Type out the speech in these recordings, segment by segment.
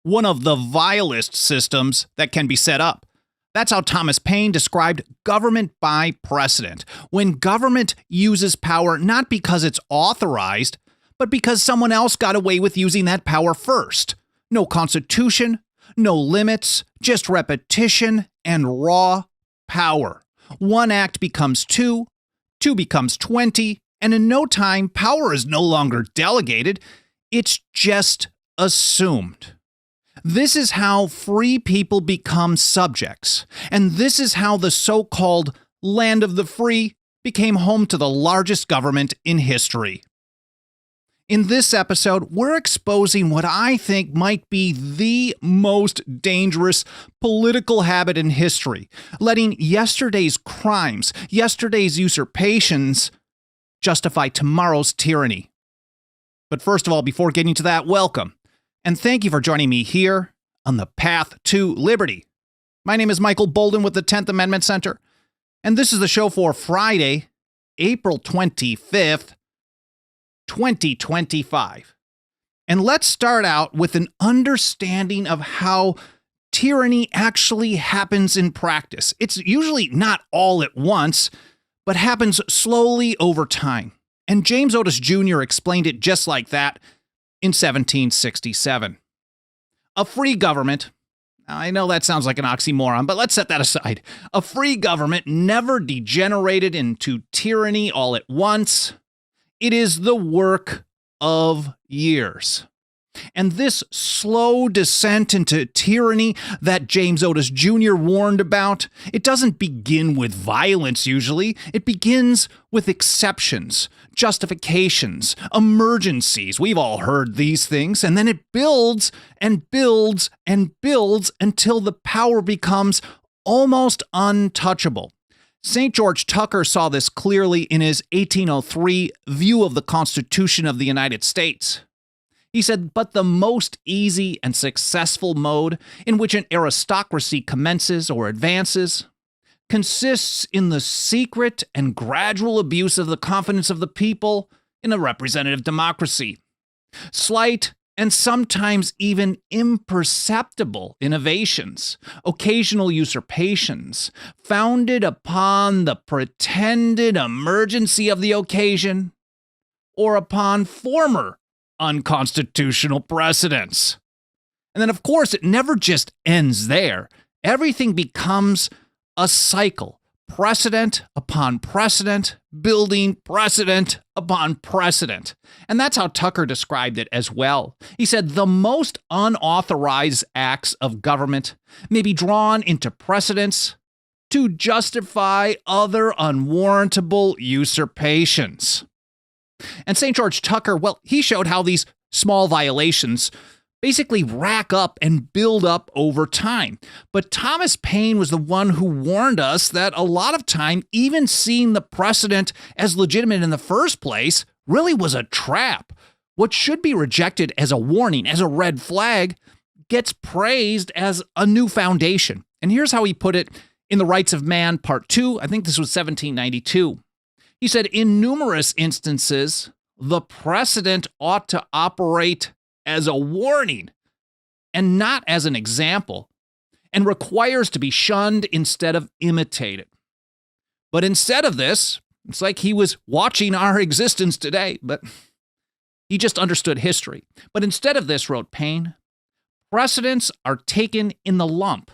one of the vilest systems that can be set up. That's how Thomas Paine described government by precedent, when government uses power not because it's authorized, but because someone else got away with using that power first. No constitution, no limits, just repetition and raw power. One act becomes two becomes 20, and in no time, power is no longer delegated, it's just assumed. This is how free people become subjects, and this is how the so-called land of the free became home to the largest government in history. In this episode, we're exposing what I think might be the most dangerous political habit in history, letting yesterday's crimes, yesterday's usurpations, justify tomorrow's tyranny. But first of all, before getting to that, welcome. And thank you for joining me here on the path to liberty. My name is Michael Bolden with the 10th Amendment Center, and this is the show for Friday, April 25th, 2025. And let's start out with an understanding of how tyranny actually happens in practice. It's usually not all at once, but happens slowly over time. And James Otis Jr. explained it just like that in 1767. A free government, I know that sounds like an oxymoron, but let's set that aside. A free government never degenerated into tyranny all at once. It is the work of years. And this slow descent into tyranny that James Otis Jr. warned about, it doesn't begin with violence usually. It begins with exceptions, justifications, emergencies. We've all heard these things. And then it builds and builds and builds until the power becomes almost untouchable. St. George Tucker saw this clearly in his 1803 view of the Constitution of the United States. He said, but the most easy and successful mode in which an aristocracy commences or advances consists in the secret and gradual abuse of the confidence of the people in a representative democracy. Slight and sometimes even imperceptible innovations, occasional usurpations, founded upon the pretended emergency of the occasion or upon former unconstitutional precedents. And then, of course, it never just ends there. Everything becomes a cycle, precedent upon precedent, building precedent upon precedent. And that's how Tucker described it as well. He said the most unauthorized acts of government may be drawn into precedents to justify other unwarrantable usurpations. And St. George Tucker, well, he showed how these small violations basically rack up and build up over time. But Thomas Paine was the one who warned us that a lot of time, even seeing the precedent as legitimate in the first place, really was a trap. What should be rejected as a warning, as a red flag, gets praised as a new foundation. And here's how he put it in The Rights of Man, Part 2. I think this was 1792. He said, in numerous instances, the precedent ought to operate as a warning and not as an example, and requires to be shunned instead of imitated. But instead of this, it's like he was watching our existence today, but he just understood history. But instead of this, wrote Paine, precedents are taken in the lump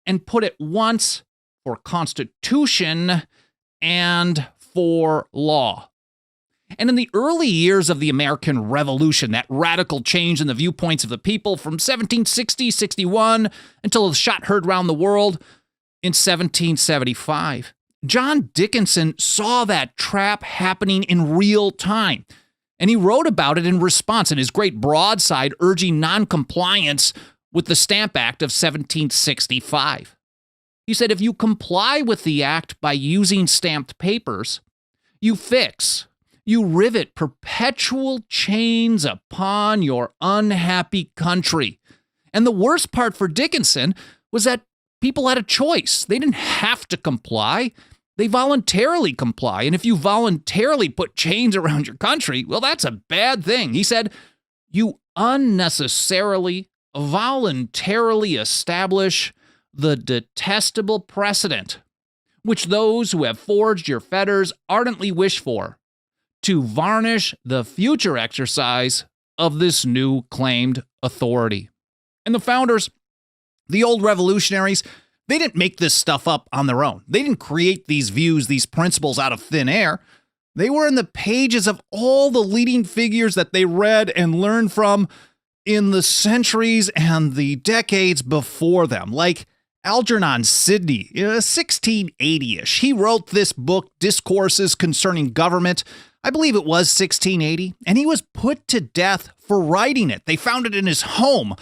and put at once for constitution and for law. And in the early years of the American Revolution, that radical change in the viewpoints of the people from 1760-61 until the shot heard round the world in 1775, John Dickinson saw that trap happening in real time. And he wrote about it in response in his great broadside urging noncompliance with the Stamp Act of 1765. He said, if you comply with the act by using stamped papers, you fix, you rivet perpetual chains upon your unhappy country. And the worst part for Dickinson was that people had a choice. They didn't have to comply. They voluntarily comply. And if you voluntarily put chains around your country, well, that's a bad thing. He said, you unnecessarily voluntarily establish the detestable precedent, which those who have forged your fetters ardently wish for, to varnish the future exercise of this new claimed authority. And the founders, the old revolutionaries, they didn't make this stuff up on their own. They didn't create these views, these principles out of thin air. They were in the pages of all the leading figures that they read and learned from in the centuries and the decades before them, like Algernon Sidney, 1680-ish. He wrote this book, Discourses Concerning Government. I believe it was 1680, and he was put to death for writing it. They found it in his home,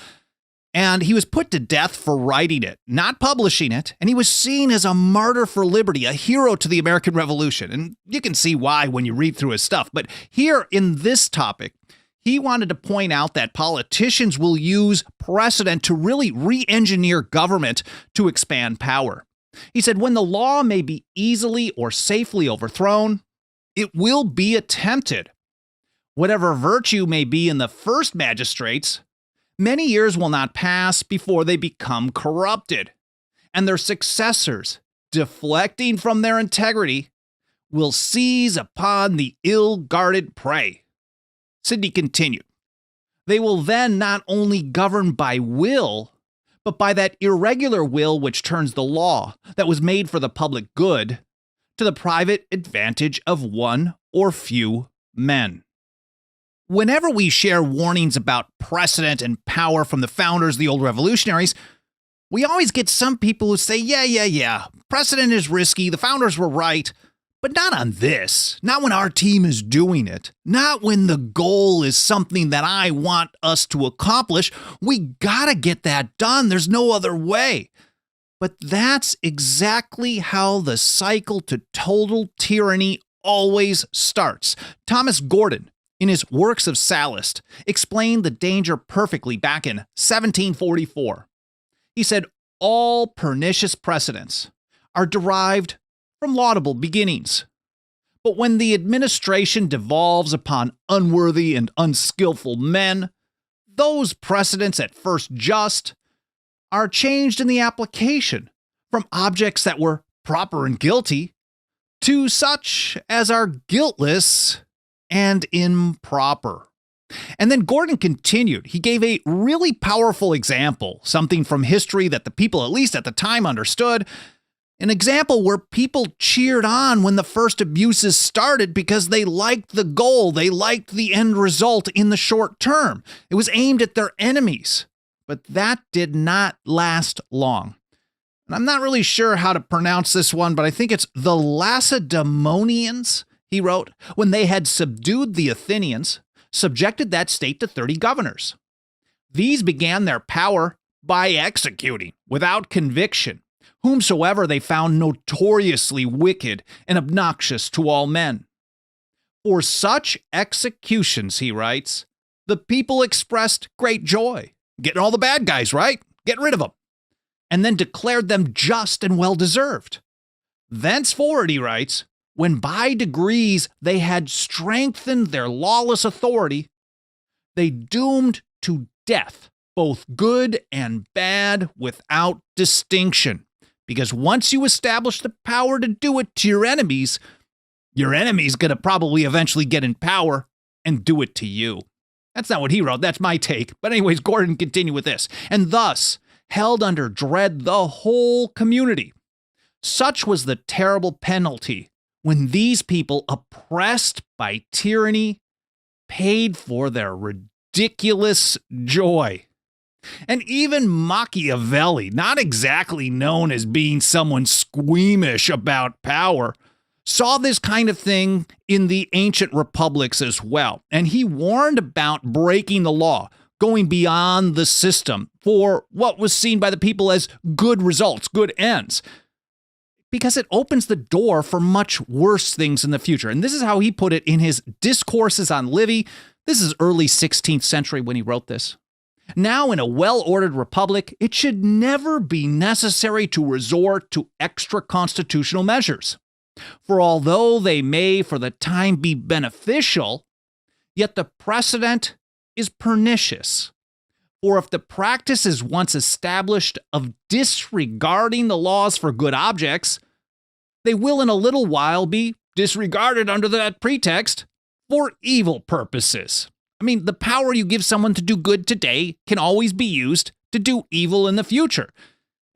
and he was put to death for writing it, not publishing it, and he was seen as a martyr for liberty, a hero to the American Revolution, and you can see why when you read through his stuff. But here in this topic, he wanted to point out that politicians will use precedent to really re-engineer government to expand power. He said, when the law may be easily or safely overthrown, it will be attempted. Whatever virtue may be in the first magistrates, many years will not pass before they become corrupted, and their successors, deflecting from their integrity, will seize upon the ill-guarded prey. Sidney continued, they will then not only govern by will, but by that irregular will which turns the law that was made for the public good to the private advantage of one or few men. Whenever we share warnings about precedent and power from the founders, the old revolutionaries, we always get some people who say, yeah, precedent is risky, the founders were right, but not on this, not when our team is doing it, not when the goal is something that I want us to accomplish. We gotta get that done, there's no other way. But that's exactly how the cycle to total tyranny always starts. Thomas Gordon, in his Works of Sallust, explained the danger perfectly back in 1744. He said, all pernicious precedents are derived from laudable beginnings. But when the administration devolves upon unworthy and unskillful men, those precedents at first just are changed in the application from objects that were proper and guilty to such as are guiltless and improper. And then Gordon continued. He gave a really powerful example, something from history that the people, at least at the time, understood. An example where people cheered on when the first abuses started because they liked the goal, they liked the end result in the short term. It was aimed at their enemies, but that did not last long. And I'm not really sure how to pronounce this one, but I think it's the Lacedaemonians, he wrote, when they had subdued the Athenians, subjected that state to 30 governors. These began their power by executing, without conviction, whomsoever they found notoriously wicked and obnoxious to all men. For such executions, he writes, the people expressed great joy, getting all the bad guys, right? Get rid of them. And then declared them just and well-deserved. Thenceforward, he writes, when by degrees they had strengthened their lawless authority, they doomed to death both good and bad without distinction. Because once you establish the power to do it to your enemy's going to probably eventually get in power and do it to you. That's not what he wrote. That's my take. But anyways, Gordon continued with this. And thus held under dread the whole community. Such was the terrible penalty when these people, oppressed by tyranny, paid for their ridiculous joy. And even Machiavelli, not exactly known as being someone squeamish about power, saw this kind of thing in the ancient republics as well. And he warned about breaking the law, going beyond the system for what was seen by the people as good results, good ends, because it opens the door for much worse things in the future. And this is how he put it in his Discourses on Livy. This is early 16th century when he wrote this. Now, in a well-ordered republic, it should never be necessary to resort to extra-constitutional measures. For although they may for the time be beneficial, yet the precedent is pernicious. For if the practice is once established of disregarding the laws for good objects, they will in a little while be disregarded under that pretext for evil purposes. I mean, the power you give someone to do good today can always be used to do evil in the future.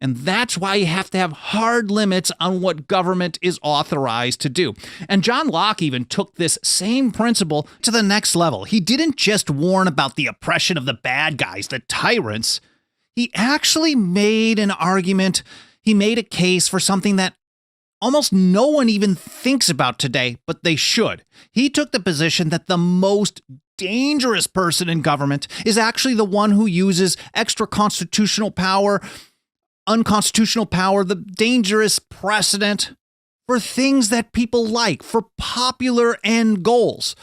And that's why you have to have hard limits on what government is authorized to do. And John Locke even took this same principle to the next level. He didn't just warn about the oppression of the bad guys, the tyrants. He actually made an argument. He made a case for something that almost no one even thinks about today, but they should. He took the position that the most dangerous person in government is actually the one who uses extra constitutional power, unconstitutional power, the dangerous precedent for things that people like, for popular end goals.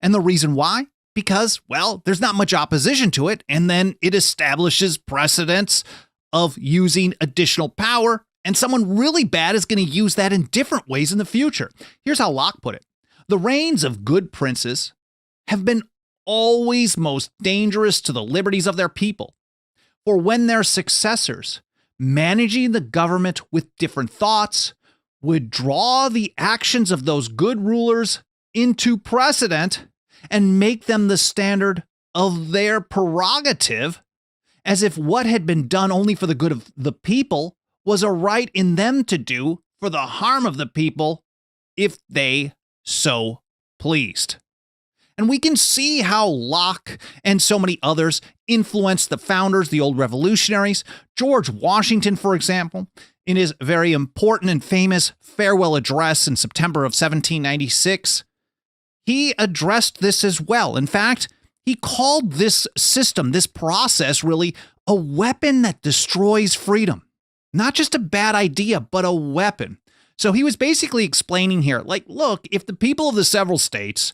And the reason why? Because, well, there's not much opposition to it, and then it establishes precedents of using additional power, and someone really bad is going to use that in different ways in the future. Here's how Locke put it. The reigns of good princes have been always most dangerous to the liberties of their people. For when their successors, managing the government with different thoughts, would draw the actions of those good rulers into precedent and make them the standard of their prerogative, as if what had been done only for the good of the people was a right in them to do for the harm of the people if they so pleased. And we can see how Locke and so many others influenced the founders, the old revolutionaries. George Washington, for example, in his very important and famous farewell address in September of 1796, he addressed this as well. In fact, he called this system, this process, really a weapon that destroys freedom. Not just a bad idea, but a weapon. So he was basically explaining here, like, look, if the people of the several states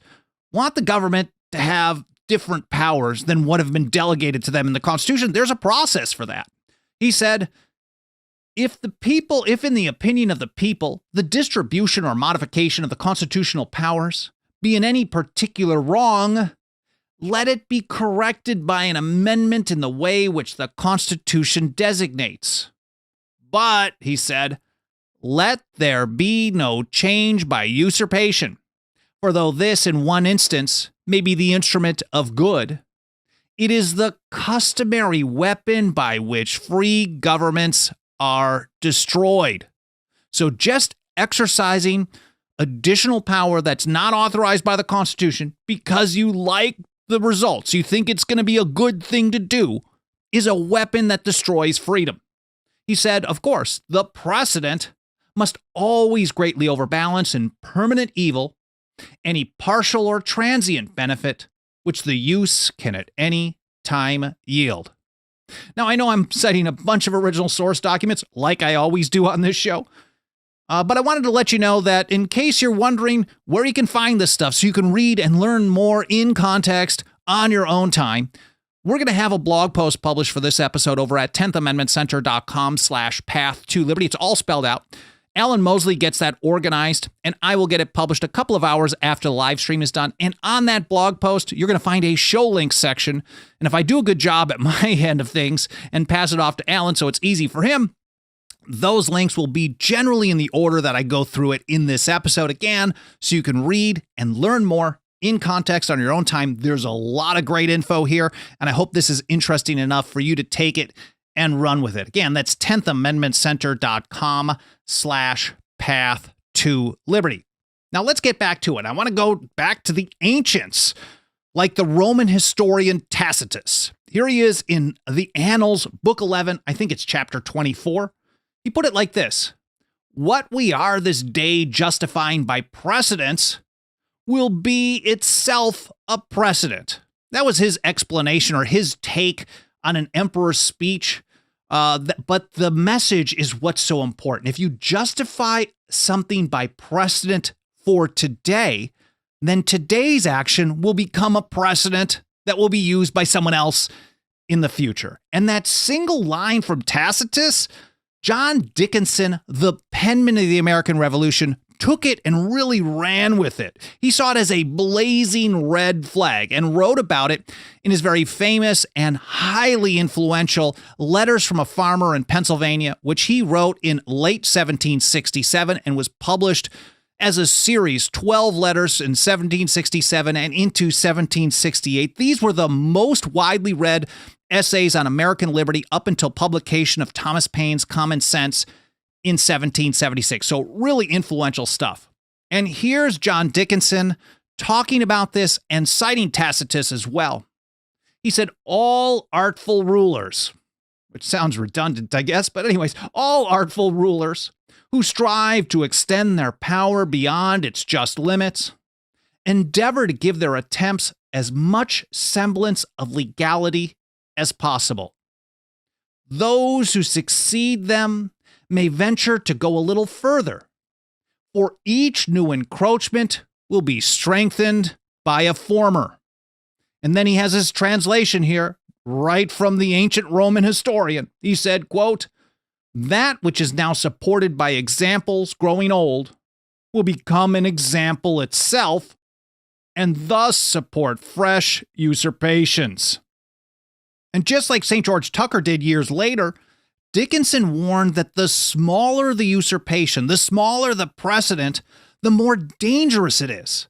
want the government to have different powers than what have been delegated to them in the Constitution, there's a process for that. He said, if in the opinion of the people, the distribution or modification of the constitutional powers be in any particular wrong, let it be corrected by an amendment in the way which the Constitution designates. But, he said, let there be no change by usurpation. For though this, in one instance, may be the instrument of good, it is the customary weapon by which free governments are destroyed. So just exercising additional power that's not authorized by the Constitution because you like the results, you think it's going to be a good thing to do, is a weapon that destroys freedom. He said, of course, the precedent must always greatly overbalance in permanent evil any partial or transient benefit which the use can at any time yield. Now, I know I'm citing a bunch of original source documents, like I always do on this show, but I wanted to let you know that in case you're wondering where you can find this stuff so you can read and learn more in context on your own time, we're going to have a blog post published for this episode over at 10thamendmentcenter.com/path-to-liberty. It's all spelled out. Alan Mosley gets that organized, and I will get it published a couple of hours after the live stream is done. And on that blog post, you're going to find a show links section. And if I do a good job at my end of things and pass it off to Alan so it's easy for him, those links will be generally in the order that I go through it in this episode again, so you can read and learn more in context on your own time. There's a lot of great info here, and I hope this is interesting enough for you to take it and run with it. Again, that's 10thamendmentcenter.com/path-to-liberty. Now let's get back to it. I want to go back to the ancients, like the Roman historian Tacitus. Here he is in the Annals, Book 11. I think it's chapter 24. He put it like this: what we are this day justifying by precedents will be itself a precedent. That was his explanation, or his take on an emperor's speech. But the message is what's so important. If you justify something by precedent for today, then today's action will become a precedent that will be used by someone else in the future. And that single line from Tacitus, John Dickinson, the penman of the American Revolution, took it and really ran with it. He saw it as a blazing red flag and wrote about it in his very famous and highly influential Letters from a Farmer in Pennsylvania, which he wrote in late 1767 and was published as a series, 12 letters in 1767 and into 1768. These were the most widely read essays on American liberty up until publication of Thomas Paine's Common Sense in 1776. So really influential stuff. And here's John Dickinson talking about this and citing Tacitus as well. He said, all artful rulers, which sounds redundant, I guess, but anyways, all artful rulers who strive to extend their power beyond its just limits, endeavor to give their attempts as much semblance of legality as possible. Those who succeed them may venture to go a little further, for each new encroachment will be strengthened by a former. And then he has his translation here, right from the ancient Roman historian. He said, quote, that which is now supported by examples growing old will become an example itself and thus support fresh usurpations. And just like St. George Tucker did years later, Dickinson warned that the smaller the usurpation, the smaller the precedent, the more dangerous it is,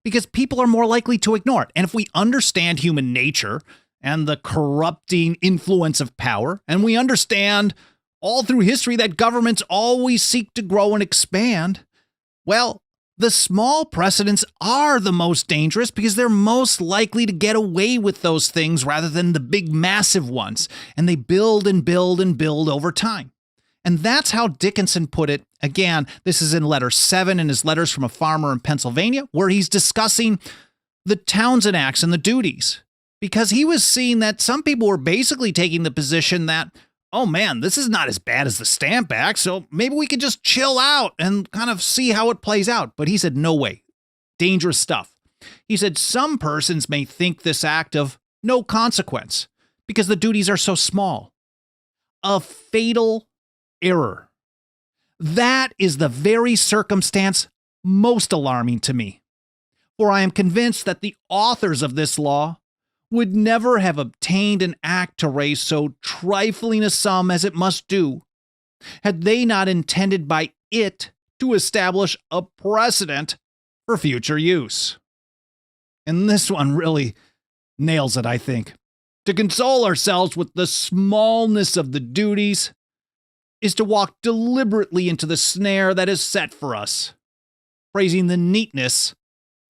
because people are more likely to ignore it. And if we understand human nature and the corrupting influence of power, and we understand all through history that governments always seek to grow and expand, well, the small precedents are the most dangerous because they're most likely to get away with those things rather than the big massive ones. And they build and build and build over time. And that's how Dickinson put it. Again, this is in letter 7 in his Letters from a Farmer in Pennsylvania, where he's discussing the Townshend Acts and the duties. Because he was seeing that some people were basically taking the position that, oh man, this is not as bad as the Stamp Act, so maybe we could just chill out and kind of see how it plays out. But he said, no way. Dangerous stuff. He said, some persons may think this act of no consequence because the duties are so small. A fatal error. That is the very circumstance most alarming to me. For I am convinced that the authors of this law would never have obtained an act to raise so trifling a sum as it must do, had they not intended by it to establish a precedent for future use. And this one really nails it, I think. To console ourselves with the smallness of the duties is to walk deliberately into the snare that is set for us, praising the neatness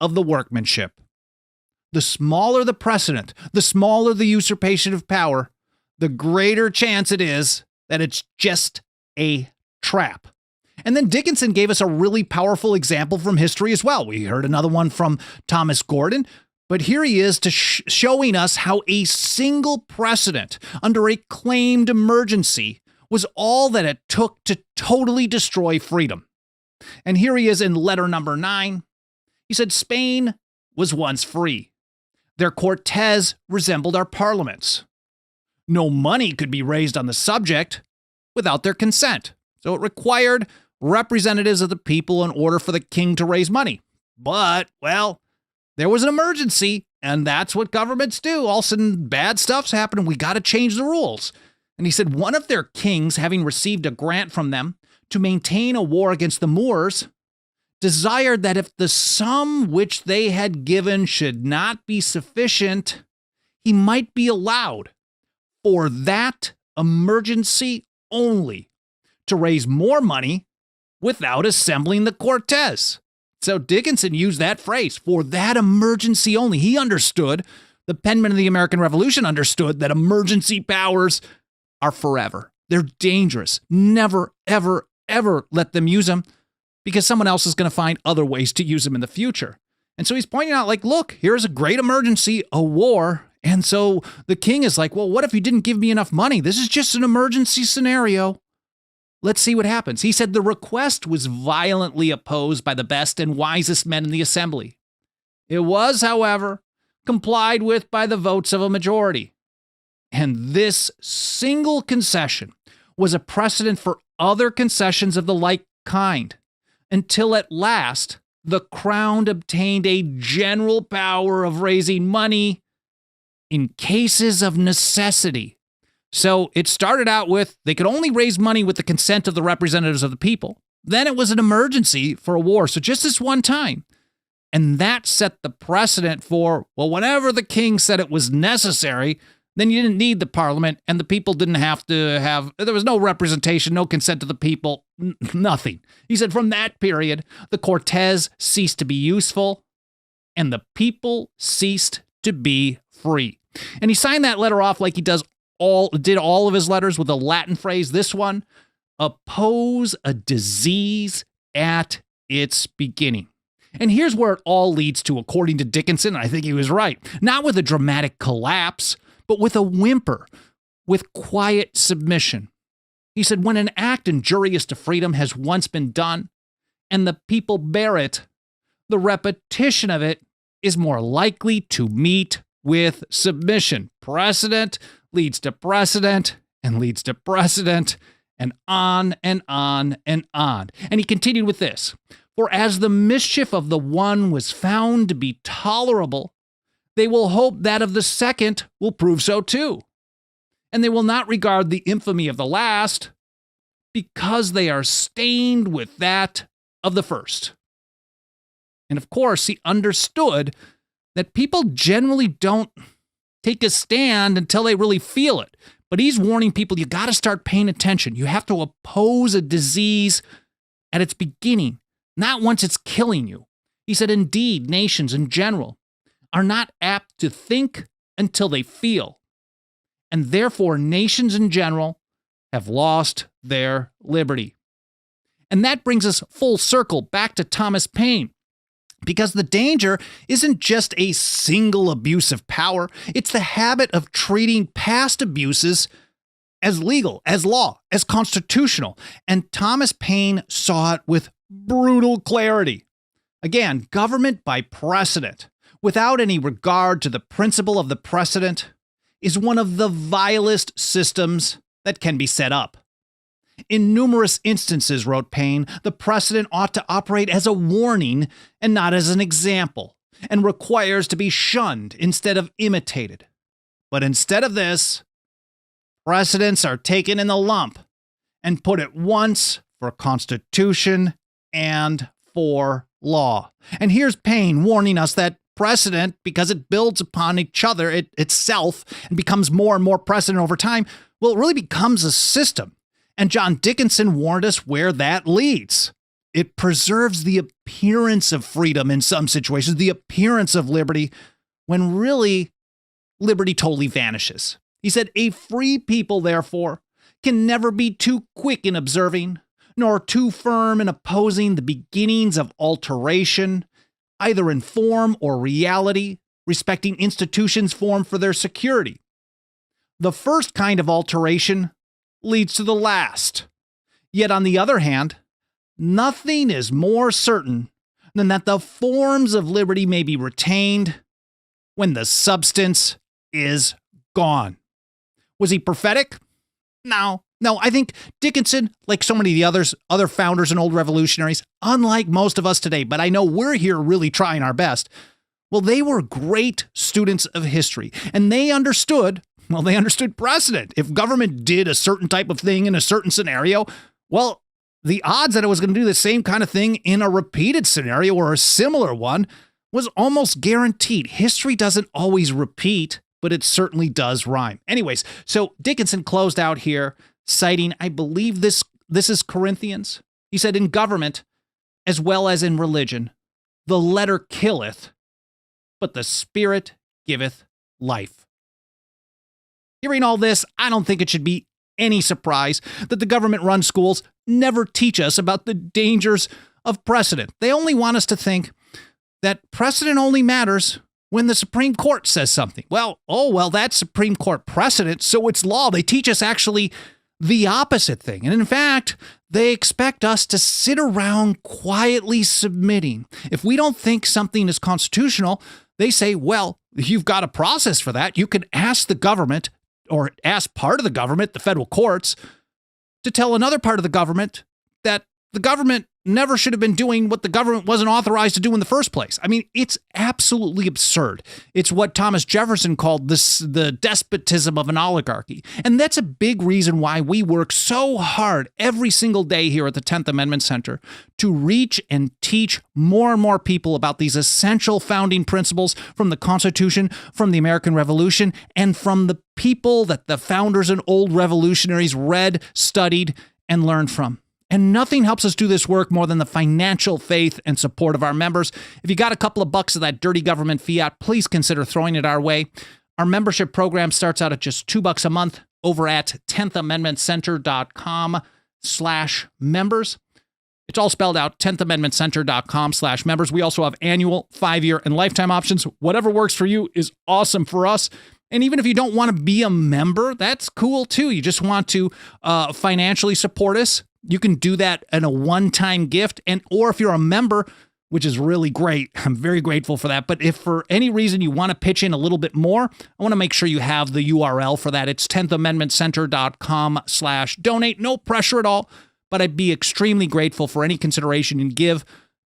of the workmanship. The smaller the precedent, the smaller the usurpation of power, the greater chance it is that it's just a trap. And then Dickinson gave us a really powerful example from history as well. We heard another one from Thomas Gordon, but here he is showing us how a single precedent under a claimed emergency was all that it took to totally destroy freedom. And here he is in letter number 9. He said, Spain was once free. Their Cortes resembled our parliaments. No money could be raised on the subject without their consent. So it required representatives of the people in order for the king to raise money. But, well, there was an emergency, and that's what governments do. All of a sudden, bad stuff's happening. We got to change the rules. And he said one of their kings, having received a grant from them to maintain a war against the Moors, desired that if the sum which they had given should not be sufficient, he might be allowed, for that emergency only, to raise more money without assembling the Cortes. So Dickinson used that phrase, for that emergency only. He understood, the penman of the American Revolution understood, that emergency powers are forever. They're dangerous. Never, ever, ever let them use them, because someone else is going to find other ways to use them in the future. And so he's pointing out, like, look, here's a great emergency, a war. And so the king is like, well, what if you didn't give me enough money? This is just an emergency scenario. Let's see what happens. He said the request was violently opposed by the best and wisest men in the assembly. It was, however, complied with by the votes of a majority. And this single concession was a precedent for other concessions of the like kind. until at last the crown obtained a general power of raising money in cases of necessity. So it started out with they could only raise money with the consent of the representatives of the people. Then it was an emergency for a war. So just this one time. And that set the precedent for, well, whenever the king said it was necessary, then you didn't need the parliament and the people didn't have to have, there was no representation, no consent to the people, nothing. He said from that period, the Cortes ceased to be useful and the people ceased to be free. And he signed that letter off like he did all of his letters with a Latin phrase. This one, oppose a disease at its beginning. And here's where it all leads to, according to Dickinson, and I think he was right, not with a dramatic collapse, but with a whimper, with quiet submission. He said, when an act injurious to freedom has once been done, and the people bear it, the repetition of it is more likely to meet with submission. Precedent leads to precedent, and leads to precedent, and on and on and on. And he continued with this, for as the mischief of the one was found to be tolerable, they will hope that of the second will prove so too. And they will not regard the infamy of the last because they are stained with that of the first. And of course, he understood that people generally don't take a stand until they really feel it. But he's warning people, you got to start paying attention. You have to oppose a disease at its beginning, not once it's killing you. He said, indeed, nations in general are not apt to think until they feel. And therefore, nations in general have lost their liberty. And that brings us full circle back to Thomas Paine. Because the danger isn't just a single abuse of power, it's the habit of treating past abuses as legal, as law, as constitutional. And Thomas Paine saw it with brutal clarity. Again, government by precedent, without any regard to the principle of the precedent, is one of the vilest systems that can be set up. In numerous instances, wrote Paine, the precedent ought to operate as a warning and not as an example, and requires to be shunned instead of imitated. But instead of this, precedents are taken in the lump and put at once for constitution and for law. And here's Paine warning us that precedent, because it builds upon each other itself and becomes more and more precedent over time, well, it really becomes a system. And John Dickinson warned us where that leads. It preserves the appearance of freedom in some situations, the appearance of liberty, when really liberty totally vanishes. He said, a free people, therefore, can never be too quick in observing, nor too firm in opposing the beginnings of alteration, either in form or reality, respecting institutions formed for their security. The first kind of alteration leads to the last. Yet on the other hand, nothing is more certain than that the forms of liberty may be retained when the substance is gone. Was he prophetic? No, I think Dickinson, like so many of the other founders and old revolutionaries, unlike most of us today, but I know we're here really trying our best. Well, they were great students of history, and they understood precedent. If government did a certain type of thing in a certain scenario, well, the odds that it was going to do the same kind of thing in a repeated scenario or a similar one was almost guaranteed. History doesn't always repeat, but it certainly does rhyme. Anyways, so Dickinson closed out here citing, I believe this is Corinthians. He said, in government, as well as in religion, the letter killeth, but the spirit giveth life. Hearing all this, I don't think it should be any surprise that the government-run schools never teach us about the dangers of precedent. They only want us to think that precedent only matters when the Supreme Court says something. Well, that's Supreme Court precedent, so it's law. They teach us actually the opposite thing. And in fact, they expect us to sit around quietly submitting. If we don't think something is constitutional, they say, well, you've got a process for that. You can ask the government or ask part of the government, the federal courts, to tell another part of the government that the government never should have been doing what the government wasn't authorized to do in the first place. I mean, it's absolutely absurd. It's what Thomas Jefferson called the despotism of an oligarchy. And that's a big reason why we work so hard every single day here at the 10th Amendment Center to reach and teach more and more people about these essential founding principles from the Constitution, from the American Revolution, and from the people that the founders and old revolutionaries read, studied, and learned from. And nothing helps us do this work more than the financial faith and support of our members. If you got a couple of bucks of that dirty government fiat, please consider throwing it our way. Our membership program starts out at just $2 a month over at 10thamendmentcenter.com/members. It's all spelled out, 10thamendmentcenter.com/members. We also have annual, 5-year, and lifetime options. Whatever works for you is awesome for us. And even if you don't want to be a member, that's cool too. You just want to financially support us. You can do that in a one-time gift, or if you're a member, which is really great. I'm very grateful for that. But if for any reason you want to pitch in a little bit more, I want to make sure you have the URL for that. It's 10thamendmentcenter.com/donate. No pressure at all, but I'd be extremely grateful for any consideration you give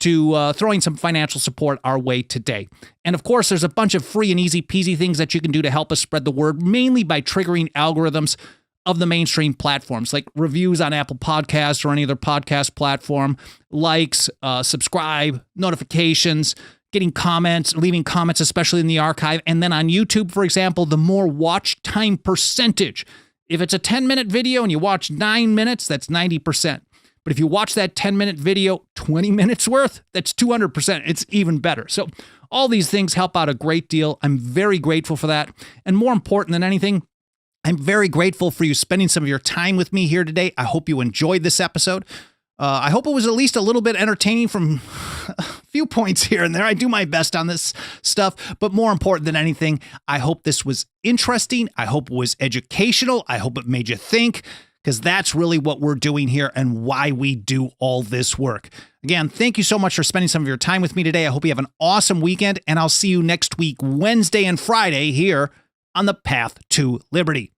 to throwing some financial support our way today. And of course, there's a bunch of free and easy peasy things that you can do to help us spread the word, mainly by triggering algorithms of the mainstream platforms, like reviews on Apple Podcasts or any other podcast platform, likes, subscribe, notifications, getting comments, leaving comments, especially in the archive. And then on YouTube, for example, the more watch time percentage. If it's a 10-minute video and you watch 9 minutes, that's 90%. But if you watch that 10-minute video, 20 minutes worth, that's 200%. It's even better. So all these things help out a great deal. I'm very grateful for that. And more important than anything, I'm very grateful for you spending some of your time with me here today. I hope you enjoyed this episode. I hope it was at least a little bit entertaining from a few points here and there. I do my best on this stuff, but more important than anything, I hope this was interesting. I hope it was educational. I hope it made you think, because that's really what we're doing here and why we do all this work. Again, thank you so much for spending some of your time with me today. I hope you have an awesome weekend, and I'll see you next week, Wednesday and Friday, here on the Path to Liberty.